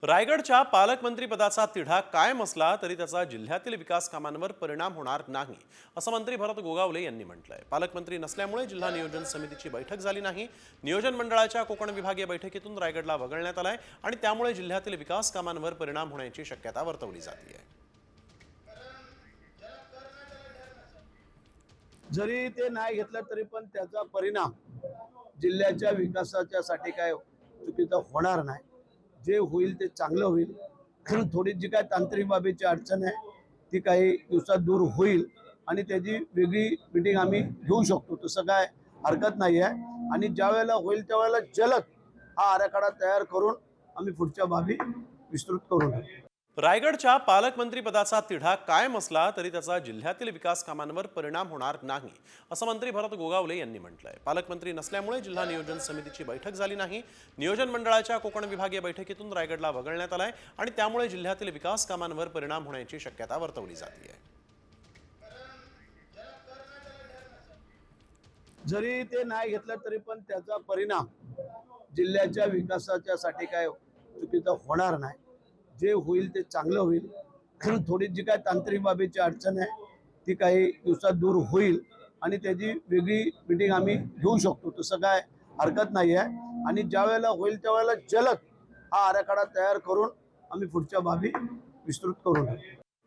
रायगडच्या पालकमंत्रीपदाचा तिढा कायम असला तरी त्याचा जिल्ह्यातील विकास कामांवर परिणाम होणार नाही, असं मंत्री भरत गोगावले यांनी म्हटलंय। पालकमंत्री नसल्यामुळे जिल्हा नियोजन समितीची बैठक झाली नाही। नियोजन मंडळाच्या कोकण विभागीय बैठकीतून रायगडला वगळण्यात आलाय आणि त्यामुळे जिल्ह्यातील विकास कामांवर परिणाम होण्याची शक्यता वर्तवली जाते। जरी ते नाही घेतलं तरी पण त्याचा परिणाम जिल्ह्याच्या विकासाच्यासाठी काय चुकीचा होणार नाही। जे होईल ते चांगलं होईल। थोडी जी काय तांत्रिक बाबीची अडचण आहे ती काही दिवसात दूर होईल आणि त्याची वेगळी मीटिंग आम्ही घेऊ शकतो, तसं काय हरकत नाही आहे। आणि ज्या वेळेला होईल त्यावेळेला जलद हा आराखडा तयार करून आम्ही पुढच्या बाबी विस्तृत करू। रायगडच्या पालकमंत्रीपदाचा तिढा कायम असला तरी त्याचा जिल्ह्यातील विकास कामांवर परिणाम होणार नाही, असं मंत्री भरत गोगावले यांनी म्हटलंय। पालकमंत्री नसल्यामुळे जिल्हा नियोजन समितीची बैठक झाली नाही। नियोजन मंडळाच्या कोकण विभागीय बैठकीतून रायगडला वगळण्यात आलाय आणि त्यामुळे जिल्ह्यातील विकास कामांवर परिणाम होण्याची शक्यता वर्तवली जाते। जरी ते नाही घेतलं तरी पण त्याचा परिणाम जिल्ह्याच्या विकासाच्यासाठी काय चुकीचा होणार नाही। जे होईल ते चांगलं होईल। थोडी जी काय तांत्रिक बाबीची अडचण आहे ती काही दिवसात दूर होईल आणि त्याची वेगळी मीटिंग आम्ही घेऊ शकतो, तसं काय हरकत नाही आहे। आणि ज्या वेळेला होईल त्यावेळेला जलद हा आराखडा तयार करून आम्ही पुढच्या बाबी विस्तृत करू।